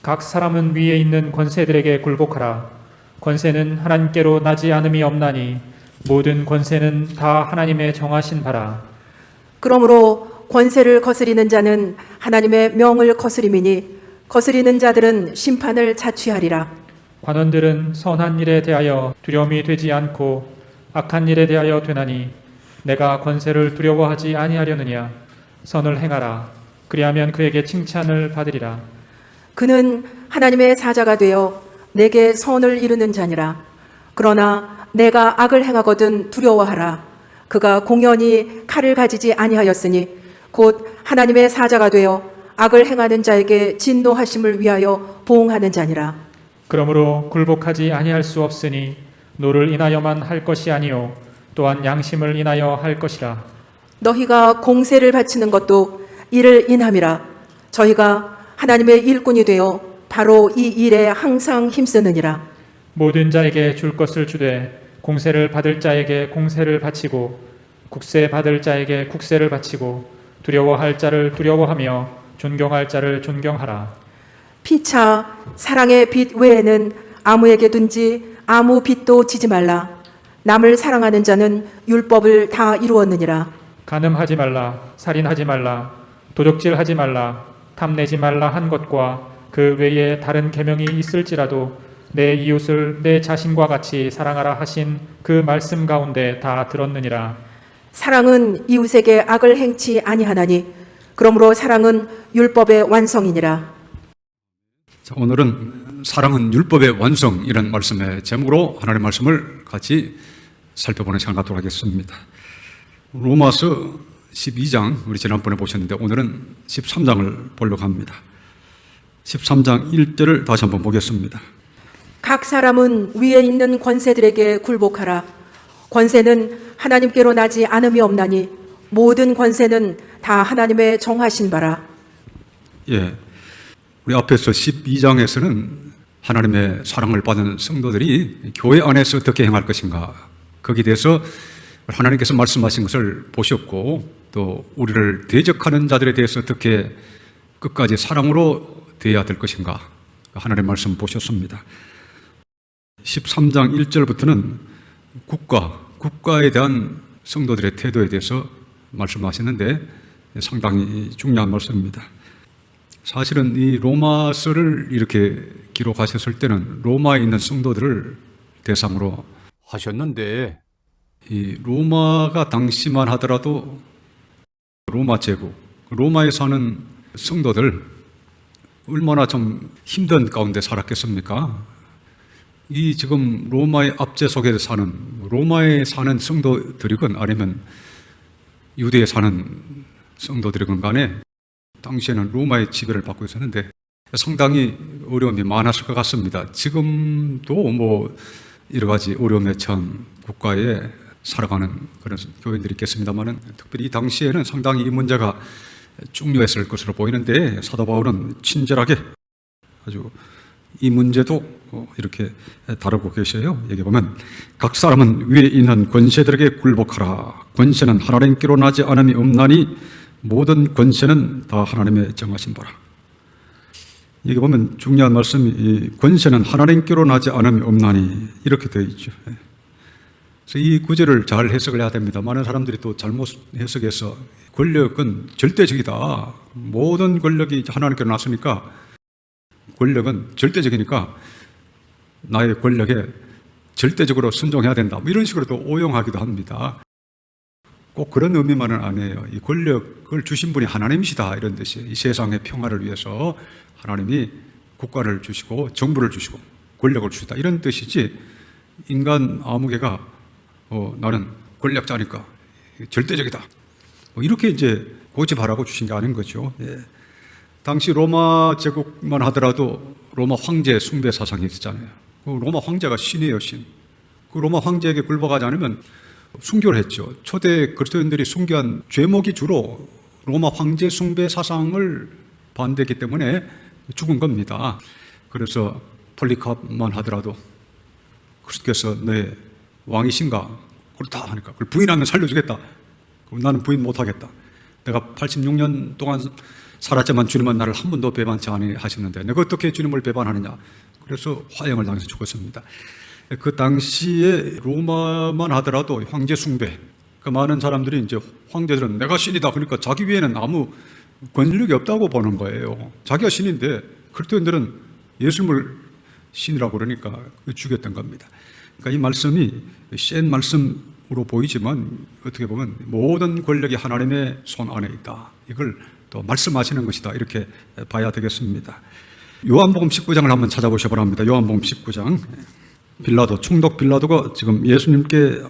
각 사람은 위에 있는 권세들에게 굴복하라. 권세는 하나님께로 나지 않음이 없나니 모든 권세는 다 하나님의 정하신 바라. 그러므로 권세를 거스리는 자는 하나님의 명을 거스림이니 거스리는 자들은 심판을 자취하리라. 관원들은 선한 일에 대하여 두려움이 되지 않고 악한 일에 대하여 되나니 내가 권세를 두려워하지 아니하려느냐. 선을 행하라. 그리하면 그에게 칭찬을 받으리라. 그는 하나님의 사자가 되어 내게 선을 이루는 자니라. 그러나 내가 악을 행하거든 두려워하라. 그가 공연히 칼을 가지지 아니하였으니 곧 하나님의 사자가 되어 악을 행하는 자에게 진노하심을 위하여 보응하는 자니라. 그러므로 굴복하지 아니할 수 없으니 노를 인하여만 할 것이 아니요 또한 양심을 인하여 할 것이라. 너희가 공세를 바치는 것도 이를 인함이라. 저희가 하나님의 일꾼이 되어 바로 이 일에 항상 힘쓰느니라. 모든 자에게 줄 것을 주되 공세를 받을 자에게 공세를 바치고 국세 받을 자에게 국세를 바치고 두려워할 자를 두려워하며 존경할 자를 존경하라. 피차 사랑의 빚 외에는 아무에게든지 아무 빚도 지지 말라. 남을 사랑하는 자는 율법을 다 이루었느니라. 간음하지 말라, 살인하지 말라, 도적질하지 말라, 탐내지 말라 한 것과 그 외에 다른 계명이 있을지라도 내 이웃을 내 자신과 같이 사랑하라 하신 그 말씀 가운데 다 들었느니라. 사랑은 이웃에게 악을 행치 아니하나니 그러므로 사랑은 율법의 완성이니라. 자, 오늘은 사랑은 율법의 완성 이런 말씀의 제목으로 하나님의 말씀을 같이 살펴보는 시간 갖도록 하겠습니다. 로마서 12장 우리 지난번에 보셨는데 오늘은 13장을 보려고 합니다. 13장 1절을 다시 한번 보겠습니다. 각 사람은 위에 있는 권세들에게 굴복하라. 권세는 하나님께로 나지 않음이 없나니 모든 권세는 다 하나님의 정하신 바라. 예, 우리 앞에서 12장에서는 하나님의 사랑을 받은 성도들이 교회 안에서 어떻게 행할 것인가 거기에 대해서 하나님께서 말씀하신 것을 보셨고 또 우리를 대적하는 자들에 대해서 어떻게 끝까지 사랑으로 대해야 될 것인가 하나님의 말씀 보셨습니다. 13장 1절부터는 국가에 대한 성도들의 태도에 대해서 말씀하시는데 상당히 중요한 말씀입니다. 사실은 이 로마서를 이렇게 기록하셨을 때는 로마에 있는 성도들을 대상으로 하셨는데 이 로마가 당시만 하더라도 로마 제국, 로마에 사는 성도들 얼마나 좀 힘든 가운데 살았겠습니까? 이 지금 로마의 압제 속에서 사는 로마에 사는 성도들이건 아니면 유대에 사는 성도들이건 간에 당시에는 로마의 지배를 받고 있었는데 상당히 어려움이 많았을 것 같습니다. 지금도 뭐 여러 가지 어려움에 처한 국가에 살아가는 그런 교인들이 있겠습니다만은 특별히 이 당시에는 상당히 이 문제가 중요했을 것으로 보이는데 사도 바울은 친절하게 아주 이 문제도 이렇게 다루고 계셔요. 여기 보면 각 사람은 위에 있는 권세들에게 굴복하라. 권세는 하나님께로 나지 않음이 없나니 모든 권세는 다 하나님의 정하신 바라. 여기 보면 중요한 말씀이 이 권세는 하나님께로 나지 않음이 없나니 이렇게 되어 있죠. 그래서 이 구절을 잘 해석을 해야 됩니다. 많은 사람들이 또 잘못 해석해서 권력은 절대적이다. 모든 권력이 하나님께로 났으니까 권력은 절대적이니까 나의 권력에 절대적으로 순종해야 된다. 뭐 이런 식으로도 오용하기도 합니다. 꼭 그런 의미만은 아니에요. 이 권력을 주신 분이 하나님이시다 이런 뜻이에요. 이 세상의 평화를 위해서 하나님이 국가를 주시고 정부를 주시고 권력을 주시다 이런 뜻이지 인간 아무개가 나는 권력자니까 절대적이다 뭐 이렇게 이제 고집하라고 주신 게 아닌 거죠. 예. 당시 로마 제국만 하더라도 로마 황제 숭배 사상이 있었잖아요. 그 로마 황제가 신이에요, 신. 그 로마 황제에게 굴복하지 않으면 순교를 했죠. 초대 그리스도인들이 순교한 죄목이 주로 로마 황제 숭배 사상을 반대했기 때문에 죽은 겁니다. 그래서 폴리캅만 하더라도 그리스도께서 내 왕이신가? 그렇다 하니까 그걸 부인하면 살려주겠다. 그럼 나는 부인 못하겠다. 내가 86년 동안 살았지만 주님은 나를 한 번도 배반치 아니하셨는데 내가 어떻게 주님을 배반하느냐. 그래서 화형을 당해서 죽었습니다. 그 당시에 로마만 하더라도 황제 숭배, 그 많은 사람들이 이제 황제들은 내가 신이다. 그러니까 자기 위에는 아무 권력이 없다고 보는 거예요. 자기가 신인데 그리스도인들은 예수님을 신이라고 그러니까 죽였던 겁니다. 그러니까 이 말씀이 센 말씀으로 보이지만 어떻게 보면 모든 권력이 하나님의 손 안에 있다. 이걸 또 말씀하시는 것이다. 이렇게 봐야 되겠습니다. 요한복음 19장을 한번 찾아보셔 바랍니다. 요한복음 19장. 빌라도, 총독 빌라도가 지금 예수님께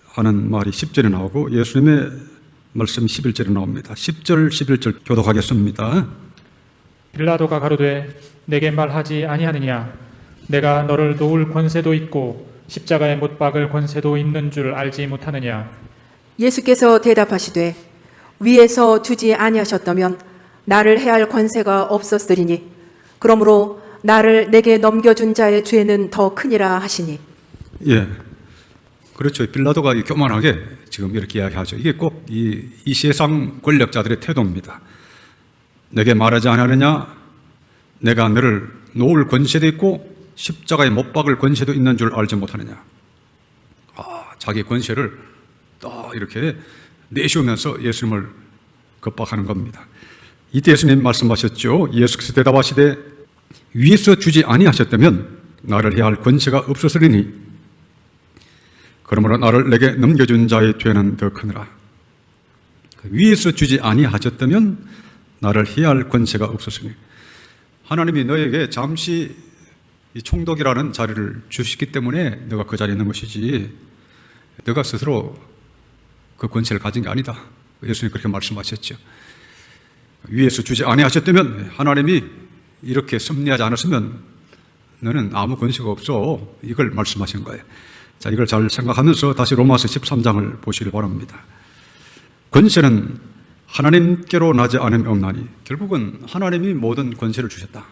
하는 말이 10절에 나오고 예수님의 말씀이 11절에 나옵니다. 10절, 11절 교독하겠습니다. 빌라도가 가로되 내게 말하지 아니하느냐 내가 너를 놓을 권세도 있고 십자가에 못 박을 권세도 있는 줄 알지 못하느냐. 예수께서 대답하시되 위에서 주지 아니하셨다면 나를 해할 권세가 없었으리니 그러므로 나를 내게 넘겨준 자의 죄는 더 크니라 하시니. 예, 그렇죠. 빌라도가 교만하게 지금 이렇게 이야기하죠. 이게 꼭 이 세상 권력자들의 태도입니다. 내게 말하지 않으느냐? 내가 너를 놓을 권세도 있고 십자가에 못 박을 권세도 있는 줄 알지 못하느냐? 자기 권세를 딱 이렇게 내세우면서 예수님을 겁박하는 겁니다. 이때 예수님 말씀하셨죠. 예수께서 대답하시되 위에서 주지 아니하셨다면 나를 해할 권세가 없었으리니 그러므로 나를 내게 넘겨준 자의 죄는 더 크느라. 위에서 주지 아니하셨다면 나를 해할 권세가 없었으니 하나님이 너에게 잠시 이 총독이라는 자리를 주시기 때문에 너가 그 자리에 있는 것이지 너가 스스로 그 권세를 가진 게 아니다. 예수님이 그렇게 말씀하셨죠. 위에서 주지 아니하셨다면 하나님이 이렇게 섭리하지 않았으면 너는 아무 권세가 없어. 이걸 말씀하신 거예요. 자, 이걸 잘 생각하면서 다시 로마서 13장을 보시길 바랍니다. 권세는 하나님께로 나지 않음이 없나니 결국은 하나님이 모든 권세를 주셨다.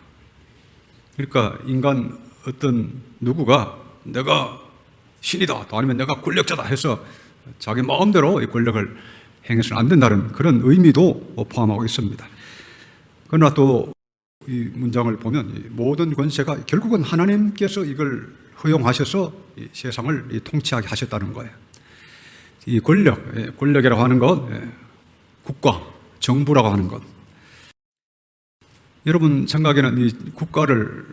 그러니까 인간 어떤 누구가 내가 신이다 또 아니면 내가 권력자다 해서 자기 마음대로 이 권력을 행해서는 안 된다는 그런 의미도 포함하고 있습니다. 그러나 또 이 문장을 보면 이 모든 권세가 결국은 하나님께서 이걸 허용하셔서 이 세상을 통치하게 하셨다는 거예요. 이 권력이라고 하는 것, 국가, 정부라고 하는 것. 여러분 생각에는 이 국가를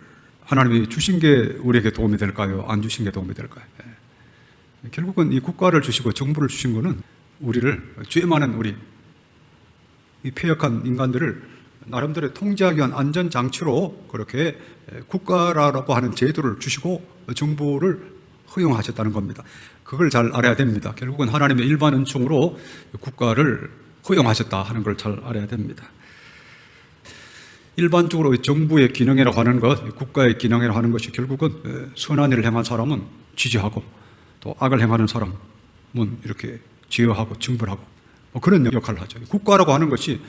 하나님이 주신 게 우리에게 도움이 될까요? 안 주신 게 도움이 될까요? 결국은 이 국가를 주시고 정부를 주신 것은 우리를, 죄 많은 우리, 이 폐역한 인간들을 나름대로 통제하기 위한 안전장치로 그렇게 국가라고 하는 제도를 주시고 정부를 허용하셨다는 겁니다. 그걸 잘 알아야 됩니다. 결국은 하나님의 일반 은총으로 국가를 허용하셨다 하는 걸 잘 알아야 됩니다. 일반적으로 정부의 기능이라고 하는 것, 국가의 기능이라고 하는 것이 결국은 선한 일을 행한 사람은 지지하고 또 악을 행하는 사람은 이렇게 제어하고 징벌하고 뭐 그런 역할을 하죠. 국가라고 하는 것이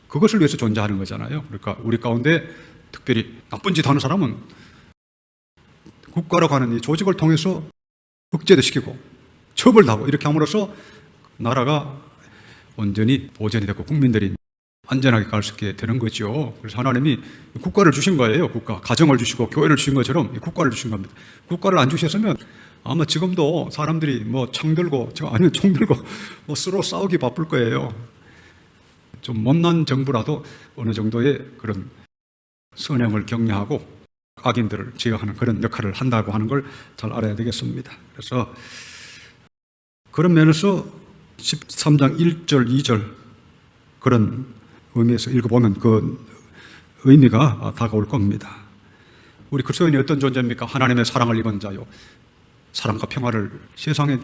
그것을 위해서 존재하는 거잖아요. 그러니까 우리 가운데 특별히 나쁜 짓 하는 사람은 국가라고 하는 이 조직을 통해서 억제도 시키고 처벌도 하고 이렇게 함으로써 나라가 온전히 보전이 되고 국민들이 안전하게 갈 수 있게 되는 거죠. 그래서 하나님이 국가를 주신 거예요. 국가, 가정을 주시고 교회를 주신 것처럼 국가를 주신 겁니다. 국가를 안 주셨으면 아마 지금도 사람들이 총 들고 서로 싸우기 바쁠 거예요. 좀 못난 정부라도 어느 정도의 그런 선행을 격려하고 악인들을 제어하는 그런 역할을 한다고 하는 걸 잘 알아야 되겠습니다. 그래서 그런 면에서 13장 1절, 2절 그런 의미에서 읽어보면 그 의미가 다가올 겁니다. 우리 그리스도인이 어떤 존재입니까? 하나님의 사랑을 입은 자요. 사랑과 평화를 세상에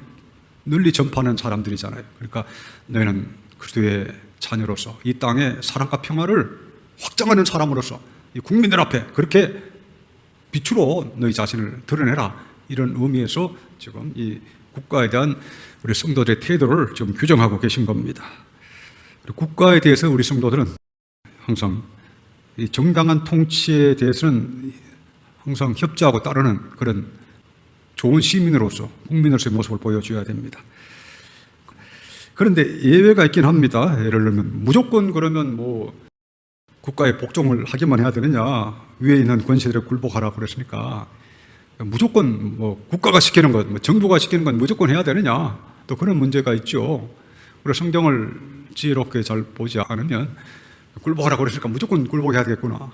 널리 전파하는 사람들이잖아요. 그러니까 너희는 그리스도의 자녀로서 이 땅에 사랑과 평화를 확장하는 사람으로서 이 국민들 앞에 그렇게 빛으로 너희 자신을 드러내라. 이런 의미에서 지금 이 국가에 대한 우리 성도들의 태도를 지금 규정하고 계신 겁니다. 국가에 대해서 우리 성도들은 항상 이 정당한 통치에 대해서는 항상 협조하고 따르는 그런 좋은 시민으로서 국민으로서의 모습을 보여줘야 됩니다. 그런데 예외가 있긴 합니다. 예를 들면 무조건 그러면 뭐 국가에 복종을 하기만 해야 되느냐, 위에 있는 권세들에 굴복하라 그랬으니까 무조건 뭐 국가가 시키는 것, 뭐 정부가 시키는 건 무조건 해야 되느냐, 또 그런 문제가 있죠. 그래서 성경을 지혜롭게 잘 보지 않으면 굴복하라 그랬으니까 무조건 굴복해야 되겠구나.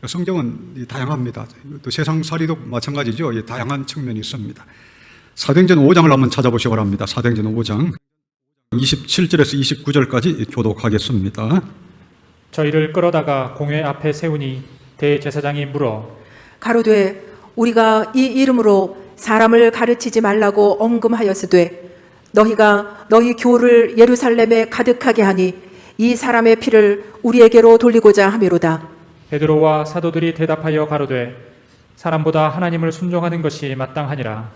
성경은 다양합니다. 또 세상살이도 마찬가지죠. 다양한 측면이 있습니다. 사도행전 5장을 한번 찾아보시기 바랍니다. 사도행전 5장 27절에서 29절까지 교독하겠습니다. 저희를 끌어다가 공회 앞에 세우니 대제사장이 물어 가로되 우리가 이 이름으로 사람을 가르치지 말라고 엄금하였으되 너희가 너희 교를 예루살렘에 가득하게 하니 이 사람의 피를 우리에게로 돌리고자 하미로다. 베드로와 사도들이 대답하여 가로되 사람보다 하나님을 순종하는 것이 마땅하니라.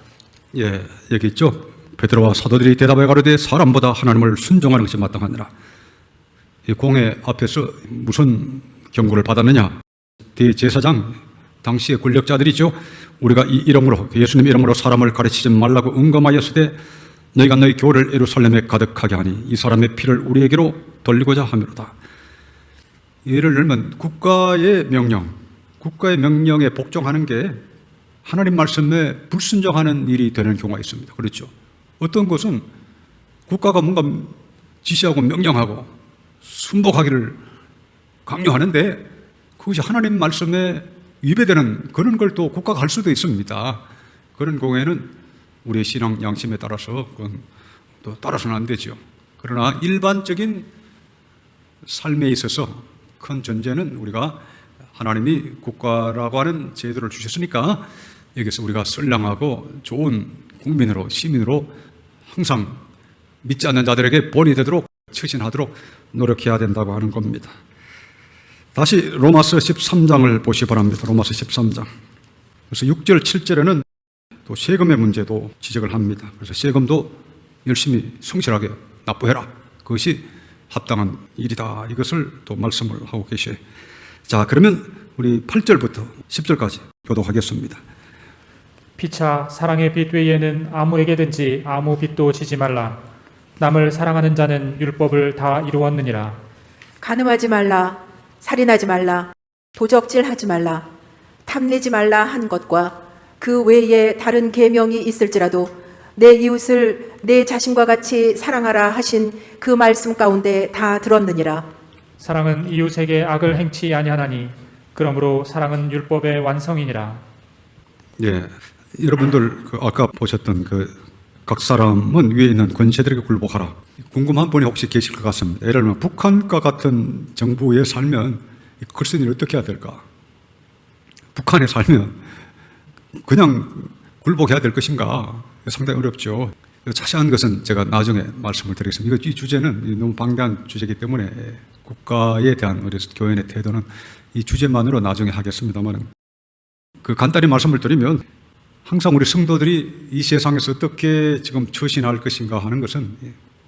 예, 여기 있죠. 베드로와 사도들이 대답하여 가로되 사람보다 하나님을 순종하는 것이 마땅하니라. 이 공회 앞에서 무슨 경고를 받았느냐? 대제사장, 당시의 권력자들이죠. 우리가 이 이름으로, 예수님 이름으로 사람을 가르치지 말라고 응검하였으되 너희가 너희 교를 예루살렘에 가득하게 하니 이 사람의 피를 우리에게로 돌리고자 하미로다. 예를 들면 국가의 명령에 복종하는 게 하나님 말씀에 불순종하는 일이 되는 경우가 있습니다. 그렇죠? 어떤 것은 국가가 뭔가 지시하고 명령하고 순복하기를 강요하는데 그것이 하나님 말씀에 위배되는 그런 걸 또 국가가 할 수도 있습니다. 그런 경우에는 우리의 신앙 양심에 따라서 그건 또 따라서는 안 되죠. 그러나 일반적인 삶에 있어서 큰 전제는 우리가 하나님이 국가라고 하는 제도를 주셨으니까 여기서 우리가 선량하고 좋은 국민으로, 시민으로 항상 믿지 않는 자들에게 본이 되도록 처신하도록 노력해야 된다고 하는 겁니다. 다시 로마서 13장을 보시기 바랍니다. 로마서 13장. 그래서 6절, 7절에는 또 세금의 문제도 지적을 합니다. 그래서 세금도 열심히 성실하게 납부해라. 그것이 합당한 일이다. 이것을 또 말씀을 하고 계셔요. 자, 그러면 우리 8절부터 10절까지 교독하겠습니다. 피차 사랑의 빛 외에는 아무에게든지 아무 빚도 지지 말라. 남을 사랑하는 자는 율법을 다 이루었느니라. 간음하지 말라, 살인하지 말라, 도적질하지 말라, 탐내지 말라 한 것과 그 외에 다른 계명이 있을지라도 내 이웃을 내 자신과 같이 사랑하라 하신 그 말씀 가운데 다 들었느니라. 사랑은 이웃에게 악을 행치 아니하나니 그러므로 사랑은 율법의 완성이니라. 예, 여러분들 아까 보셨던 각 사람은 위에 있는 권세들에게 굴복하라. 궁금한 분이 혹시 계실 것 같습니다. 예를 들면 북한과 같은 정부에 살면 글쓴이를 어떻게 해야 될까? 북한에 살면 그냥 굴복해야 될 것인가? 상당히 어렵죠. 자세한 것은 제가 나중에 말씀을 드리겠습니다. 이 주제는 너무 방대한 주제이기 때문에 국가에 대한 우리 교회의 태도는 이 주제만으로 나중에 하겠습니다만, 간단히 말씀을 드리면 항상 우리 성도들이 이 세상에서 어떻게 지금 처신할 것인가 하는 것은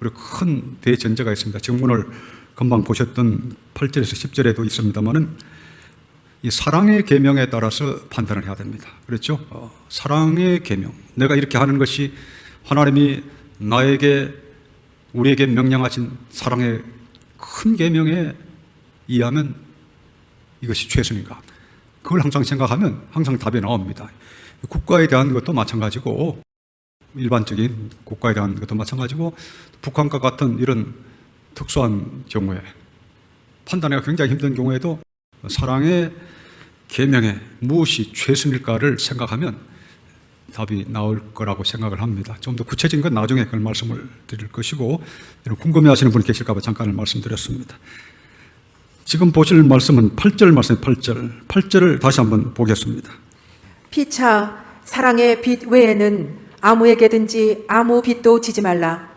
우리 큰 대전제가 있습니다. 지금 오늘 금방 보셨던 8절에서 10절에도 있습니다만은 이 사랑의 계명에 따라서 판단을 해야 됩니다. 그렇죠? 사랑의 계명. 내가 이렇게 하는 것이 하나님이 우리에게 명령하신 사랑의 큰 계명에 의하면 이것이 최선인가? 그걸 항상 생각하면 항상 답이 나옵니다. 국가에 대한 것도 마찬가지고, 일반적인 국가에 대한 것도 마찬가지고, 북한과 같은 이런 특수한 경우에, 판단하기가 굉장히 힘든 경우에도 사랑의 계명에 무엇이 최선일까를 생각하면 답이 나올 거라고 생각을 합니다. 좀 더 구체적인 건 나중에 그걸 말씀을 드릴 것이고, 궁금해하시는 분이 계실까 봐 잠깐 말씀드렸습니다. 지금 보실 말씀은 8절 말씀이에요. 8절을 다시 한번 보겠습니다. 피차 사랑의 빛 외에는 아무에게든지 아무 빚도 지지 말라.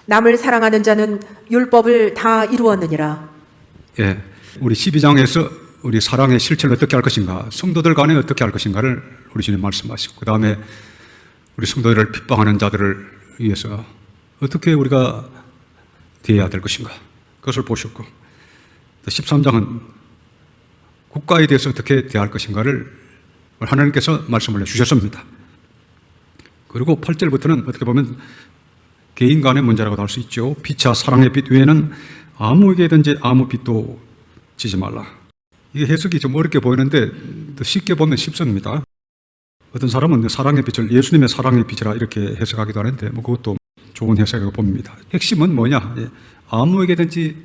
남을 사랑하는 자는 율법을 다 이루었느니라. 예, 우리 12장에서 우리 사랑의 실천을 어떻게 할 것인가, 성도들 간에 어떻게 할 것인가를 우리 주님 말씀하시고, 그 다음에 우리 성도들을 핍박하는 자들을 위해서 어떻게 우리가 대해야 될 것인가, 그것을 보셨고, 13장은 국가에 대해서 어떻게 대할 것인가를 하나님께서 말씀을 해주셨습니다. 그리고 8절부터는 어떻게 보면 개인 간의 문제라고도 할 수 있죠. 피차 사랑의 빛 외에는 아무에게든지 아무 빛도 지지 말라. 이게 해석이 좀 어렵게 보이는데 쉽게 보면 쉽습니다. 어떤 사람은 사랑의 빛을 예수님의 사랑의 빛이라 이렇게 해석하기도 하는데 뭐 그것도 좋은 해석이라고 봅니다. 핵심은 뭐냐? 아무에게든지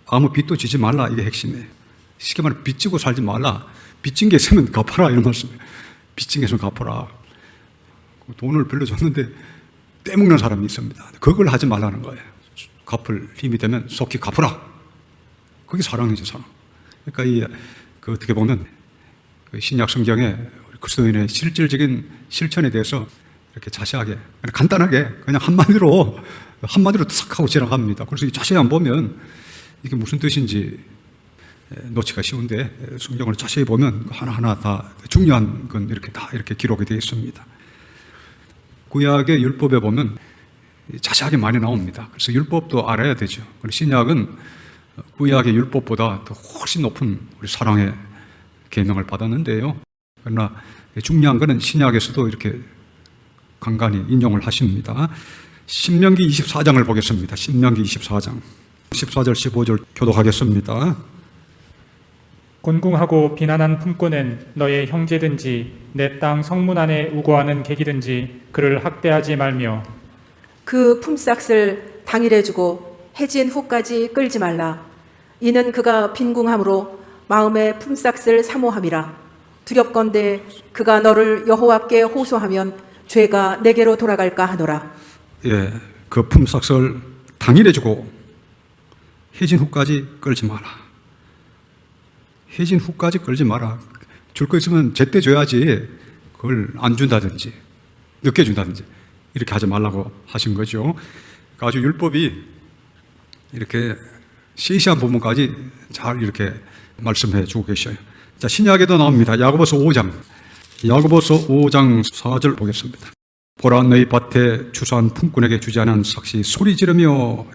아무 빚도 지지 말라. 이게 핵심이에요. 쉽게 말하면 빚지고 살지 말라. 빚진 게 있으면 갚아라 이런 말씀이에요. 빚진 게 있으면 갚아라. 돈을 빌려줬는데 떼먹는 사람이 있습니다. 그걸 하지 말라는 거예요. 갚을 힘이 되면 속히 갚아라. 그게 사랑이죠, 사랑. 그러니까 그 어떻게 보면 그 신약 성경에 그리스도인의 실질적인 실천에 대해서 이렇게 자세하게, 간단하게 그냥 한마디로 탁 하고 지나갑니다. 그래서 자세히 안 보면 이게 무슨 뜻인지 놓치기가 쉬운데 성경을 자세히 보면 하나하나 다 중요한 건 이렇게 다 이렇게 기록이 되어 있습니다. 구약의 율법에 보면 자세하게 많이 나옵니다. 그래서 율법도 알아야 되죠. 그리고 신약은 구약의 율법보다 더 훨씬 높은 우리 사랑의 계명을 받았는데요. 그러나 중요한 것은 신약에서도 이렇게 간간히 인용을 하십니다. 신명기 24장을 보겠습니다. 신명기 24장 14절 15절 교독하겠습니다. 곤궁하고 비난한 품꾼은 너의 형제든지 내 땅 성문 안에 우거하는 객이든지 그를 학대하지 말며 그 품삯을 당일에 주고 해진 후까지 끌지 말라. 이는 그가 빈궁함으로 마음의 품삯을 사모함이라. 두렵건대 그가 너를 여호와께 호소하면 죄가 내게로 돌아갈까 하노라. 예, 그 품삯을 당일에 주고 해진 후까지 끌지 마라. 해진 후까지 끌지 마라. 줄 거 있으면 제때 줘야지 그걸 안 준다든지 늦게 준다든지 이렇게 하지 말라고 하신 거죠. 그러니까 아주 율법이 이렇게 시시한 부분까지 잘 이렇게 말씀해 주고 계셔요. 자, 신약에도 나옵니다. 야고보서 5장 4절 보겠습니다. 보라 너희 밭에 추수한 품꾼에게 주지 않은 삭시 소리 지르며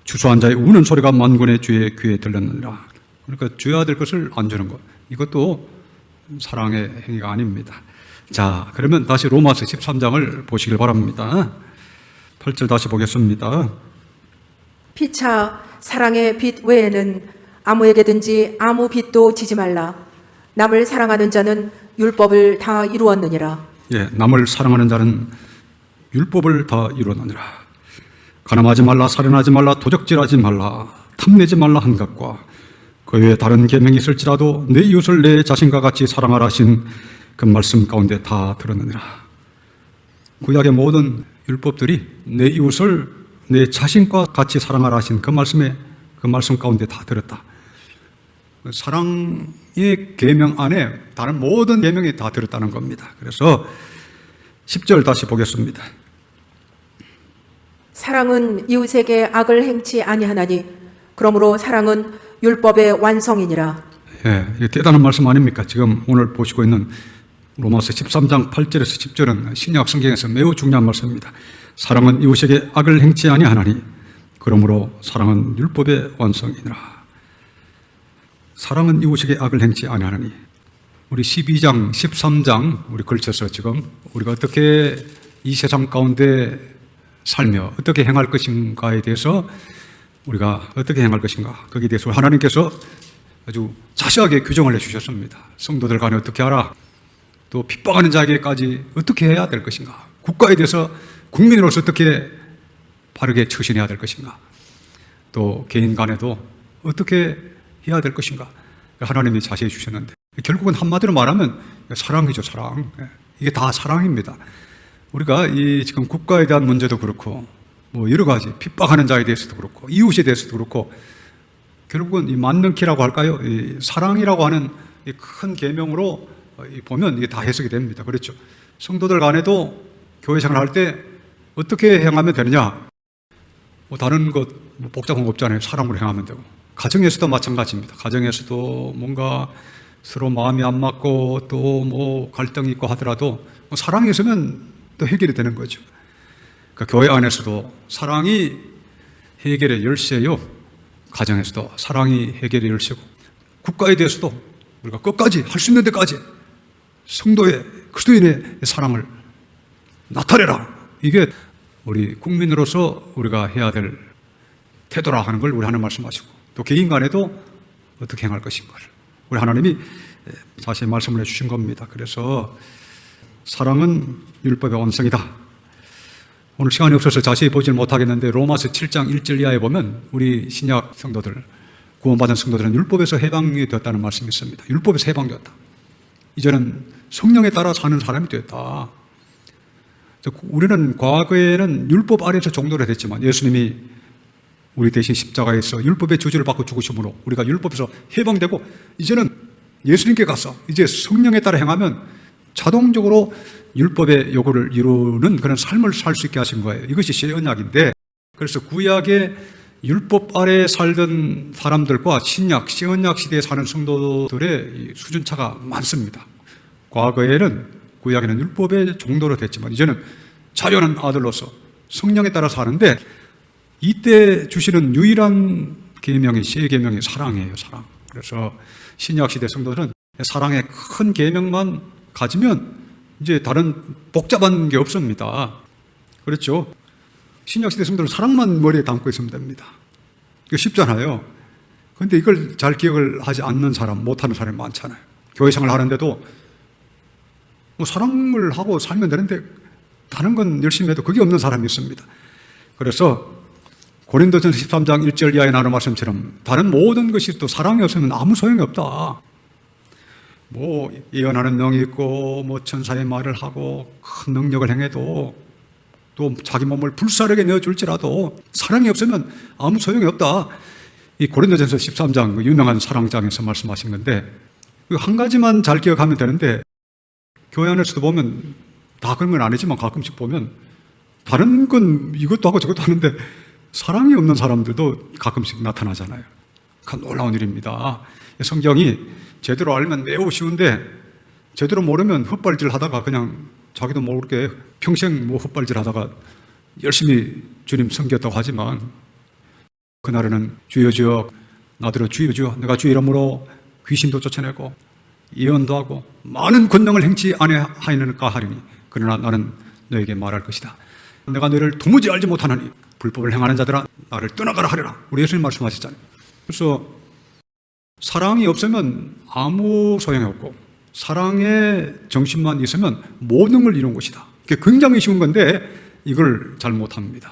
추수한 자의 우는 소리가 만군의 주의 귀에 들렸느니라. 그러니까 줘야 될 것을 안 주는 것. 이것도 사랑의 행위가 아닙니다. 자, 그러면 다시 로마서 13장을 보시길 바랍니다. 8절 다시 보겠습니다. 피차 사랑의 빛 외에는 아무에게든지 아무 빛도 지지 말라. 남을 사랑하는 자는 율법을 다 이루었느니라. 예, 남을 사랑하는 자는 율법을 다 이루었느니라. 가늠하지 말라, 살인하지 말라, 도적질하지 말라, 탐내지 말라 한 것과 그 외에 다른 계명이 있을지라도 내 이웃을 내 자신과 같이 사랑하라 하신 그 말씀 가운데 다 들었느니라. 구약의 모든 율법들이 내 이웃을 내 자신과 같이 사랑하라 하신 그 말씀 가운데 다 들었다. 사랑의 계명 안에 다른 모든 계명이 다 들었다는 겁니다. 그래서 10절 다시 보겠습니다. 사랑은 이웃에게 악을 행치 아니하나니 그러므로 사랑은 율법의 완성이니라. 예, 이게 대단한 말씀 아닙니까? 지금 오늘 보시고 있는 로마서 13장 8절에서 10절은 신약 성경에서 매우 중요한 말씀입니다. 사랑은 이웃에게 악을 행치 아니하나니 그러므로 사랑은 율법의 완성이니라. 사랑은 이웃에게 악을 행치 아니하나니. 우리 12장, 13장 우리 걸쳐서 지금 우리가 어떻게 이 세상 가운데 살며 어떻게 행할 것인가에 대해서 우리가 어떻게 행할 것인가 거기에 대해서 하나님께서 아주 자세하게 규정을 해주셨습니다. 성도들 간에 어떻게 하라, 또 핍박하는 자에게까지 어떻게 해야 될 것인가, 국가에 대해서 국민으로서 어떻게 바르게 처신해야 될 것인가, 또 개인 간에도 어떻게 해야 될 것인가 하나님이 자세히 주셨는데 결국은 한마디로 말하면 사랑이죠. 사랑. 이게 다 사랑입니다. 우리가 이 지금 국가에 대한 문제도 그렇고 뭐 여러 가지 핍박하는 자에 대해서도 그렇고 이웃에 대해서도 그렇고 결국은 이 만능키라고 할까요? 이 사랑이라고 하는 이 큰 계명으로 보면 이게 다 해석이 됩니다. 그렇죠? 성도들 간에도 교회 생활할 때 어떻게 행하면 되느냐? 뭐 다른 것 뭐 복잡한 거 없잖아요. 사랑으로 행하면 되고. 가정에서도 마찬가지입니다. 가정에서도 뭔가 서로 마음이 안 맞고 또 뭐 갈등이 있고 하더라도 뭐 사랑이 있으면 또 해결이 되는 거죠. 그러니까 교회 안에서도 사랑이 해결의 열쇠요. 가정에서도 사랑이 해결의 열쇠고, 국가에 대해서도 우리가 끝까지 할 수 있는 데까지 성도의 그리스도인의 사랑을 나타내라. 이게 우리 국민으로서 우리가 해야 될 태도라 하는 걸 우리 하나님 말씀하시고, 또 개인 간에도 어떻게 행할 것인가를 우리 하나님이 자세히 말씀을 해주신 겁니다. 그래서 사랑은 율법의 완성이다. 오늘 시간이 없어서 자세히 보질 못하겠는데 로마서 7장 1절 이하에 보면 우리 신약 성도들, 구원받은 성도들은 율법에서 해방이 되었다는 말씀이 있습니다. 율법에서 해방되었다. 이제는 성령에 따라 사는 사람이 되었다. 우리는 과거에는 율법 아래에서 종노래 됐지만 예수님이 우리 대신 십자가에서 율법의 저주를 받고 죽으심으로 우리가 율법에서 해방되고, 이제는 예수님께 가서 이제 성령에 따라 행하면 자동적으로 율법의 요구를 이루는 그런 삶을 살 수 있게 하신 거예요. 이것이 새 언약인데, 그래서 구약의 율법 아래 살던 사람들과 신약, 새 언약 시대에 사는 성도들의 수준차가 많습니다. 과거에는 구약에는 율법의 종도로 됐지만 이제는 자유한 아들로서 성령에 따라 사는데, 이때 주시는 유일한 계명이 새 계명이 사랑이에요. 사랑. 그래서 신약 시대 성도들은 사랑의 큰 계명만 가지면 이제 다른 복잡한 게 없습니다. 그렇죠? 신약 시대 성도들은 사랑만 머리에 담고 있으면 됩니다. 이거 쉽잖아요. 그런데 이걸 잘 기억을 하지 않는 사람, 못하는 사람이 많잖아요. 교회 생활을 하는데도 뭐 사랑을 하고 살면 되는데 다른 건 열심히 해도 그게 없는 사람이 있습니다. 그래서 고린도전서 13장 1절 이하에 나오는 말씀처럼 다른 모든 것이 또 사랑이 없으면 아무 소용이 없다. 뭐 예언하는 능이 있고 뭐 천사의 말을 하고 큰 능력을 행해도 또 자기 몸을 불사르게 내어줄지라도 사랑이 없으면 아무 소용이 없다. 이 고린도전서 13장 그 유명한 사랑장에서 말씀하신 건데, 한 가지만 잘 기억하면 되는데, 교회 안에서도 보면 다 그런 건 아니지만 가끔씩 보면 다른 건 이것도 하고 저것도 하는데 사랑이 없는 사람들도 가끔씩 나타나잖아요. 참 놀라운 일입니다. 성경이 제대로 알면 매우 쉬운데 제대로 모르면 헛발질 하다가 그냥 자기도 모르게 평생 뭐 헛발질 하다가 열심히 주님 섬겼다고 하지만, 그날에는 주여 주여 나더러 주여 주여 내가 주 이름으로 귀신도 쫓아내고 예언도 하고 많은 권능을 행치 아니하였느까 하리니 그러나 나는 너에게 말할 것이다. 내가 너를 도무지 알지 못하느니 불법을 행하는 자들아 나를 떠나가라 하리라. 우리 예수님 말씀하셨잖아요. 그래서 사랑이 없으면 아무 소용이 없고 사랑의 정신만 있으면 모든 걸 이룬 것이다. 이게 굉장히 쉬운 건데 이걸 잘 못합니다.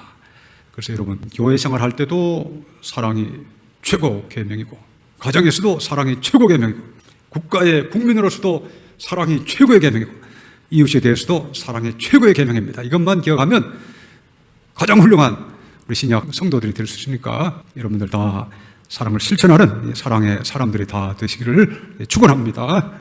그래서 여러분 교회 생활할 때도 사랑이 최고 계명이고, 가정에서도 사랑이 최고 계명이고, 국가의 국민으로서도 사랑이 최고의 계명이고, 이웃에 대해서도 사랑이 최고의 계명입니다. 이것만 기억하면 가장 훌륭한 우리 신약 성도들이 될 수 있으니까 여러분들 다 사랑을 실천하는 사랑의 사람들이 다 되시기를 축원합니다.